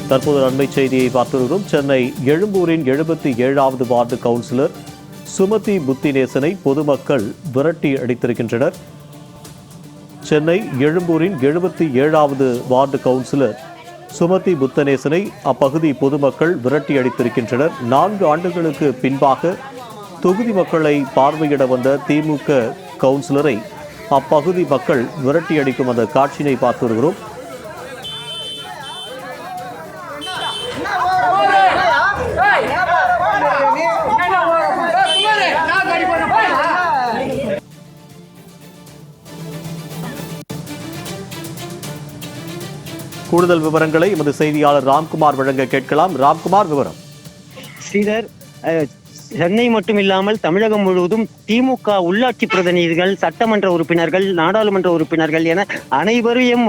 தற்போது அண்மை செய்தியை பார்த்திருக்கிறோம். சென்னை எழும்பூரின் 77வது வார்டு கவுன்சிலர் சுமதி புத்திநேசனை பொதுமக்கள் விரட்டி அடித்திருக்கின்றனர். சென்னை எழும்பூரின் 77வது வார்டு கவுன்சிலர் சுமதி புத்தநேசனை அப்பகுதி பொதுமக்கள் விரட்டி அடித்திருக்கின்றனர். 4 ஆண்டுகளுக்கு பின்பாக தொகுதி மக்களை பார்வையிட வந்த திமுக கவுன்சிலரை அப்பகுதி மக்கள் விரட்டி அடிக்கும் அந்த காட்சியினை பார்த்து வருகிறோம். கூடுதல் விவரங்களை எமது செய்தியாளர் ராம்குமார் வழங்க கேட்கலாம். ராம்குமார், விவரம். ஸ்ரீதர், சென்னை மட்டுமில்லாமல் தமிழகம் முழுவதும் திமுக உள்ளாட்சி பிரதிநிதிகள், சட்டமன்ற உறுப்பினர்கள், நாடாளுமன்ற உறுப்பினர்கள் என அனைவரையும்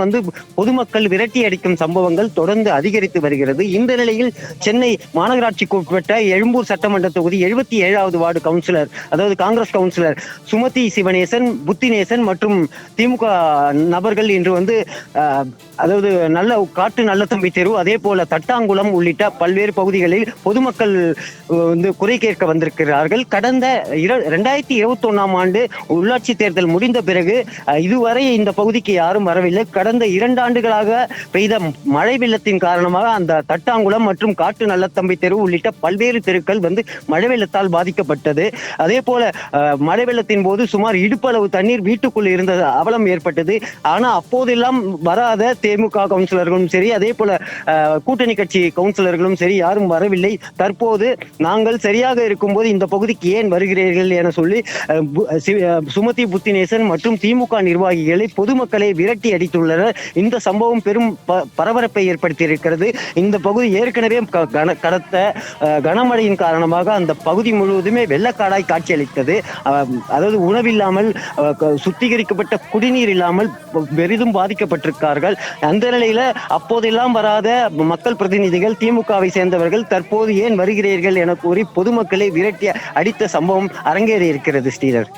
பொதுமக்கள் விரட்டி அடிக்கும் சம்பவங்கள் தொடர்ந்து அதிகரித்து வருகிறது. இந்த நிலையில் சென்னை மாநகராட்சிக்கு உட்பட்ட எழும்பூர் சட்டமன்ற தொகுதி 77வது வார்டு கவுன்சிலர், அதாவது காங்கிரஸ் கவுன்சிலர் சுமதி சிவநேசன், புத்திநேசன் மற்றும் திமுக நபர்கள் இன்று அதாவது காட்டு நல்ல தம்பி தெரு, அதே போல தட்டாங்குளம் உள்ளிட்ட பல்வேறு பகுதிகளில் பொதுமக்கள் குறை கேட்க வந்திருக்கிறார்கள். கடந்த 2021ஆம் ஆண்டு உள்ளாட்சி தேர்தல் முடிந்த பிறகு இதுவரை இந்த பகுதிக்கு யாரும் வரவில்லை. கடந்த 2 ஆண்டுகளாக பெய்த மழை வெள்ளத்தின் காரணமாக அந்த தட்டாங்குளம் மற்றும் காட்டு நல்லத்தம்பி தெரு உள்ளிட்ட பல்வேறு தெருக்கள் மழை வெள்ளத்தால் பாதிக்கப்பட்டது. அதே போல மழை வெள்ளத்தின் போது சுமார் இடுப்பளவு தண்ணீர் வீட்டுக்குள் இருந்த அவலம் ஏற்பட்டது. ஆனா அப்போதெல்லாம் வராத திமுக கவுன்சிலர்களும் சரி, அதே போல கூட்டணி கட்சி கவுன்சிலர்களும் சரி யாரும் வரவில்லை. தற்போது நாங்கள் சரியாக இருக்கும்போது இந்த பகுதிக்கு ஏன் வருகிறீர்கள் என சொல்லி சுமதி புத்திநேசன் மற்றும் திமுக நிர்வாகிகளை பொதுமக்களை விரட்டி அடித்துள்ளனர். இந்த சம்பவம் பெரும் பரபரப்பை ஏற்படுத்தியிருக்கிறது. இந்த பகுதி ஏற்கனவே கனமழையின் காரணமாக அந்த பகுதி முழுவதுமே வெள்ளக்காடாய் காட்சியளித்தது. அதாவது உணவில்லாமல், சுத்திகரிக்கப்பட்ட குடிநீர் இல்லாமல் பெரிதும் பாதிக்கப்பட்டிருக்கார்கள். அந்த நிலையில அப்போதெல்லாம் வராத மக்கள் பிரதிநிதிகள், திமுகவை சேர்ந்தவர்கள் தற்போது ஏன் வருகிறீர்கள் என கூறி பொதுமக்களை விரட்டி அடித்த சம்பவம் அரங்கேறி இருக்கிறது. ஸ்ரீதர்,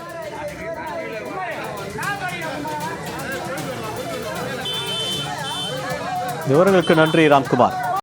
விவரங்களுக்கு நன்றி ராம்குமார்.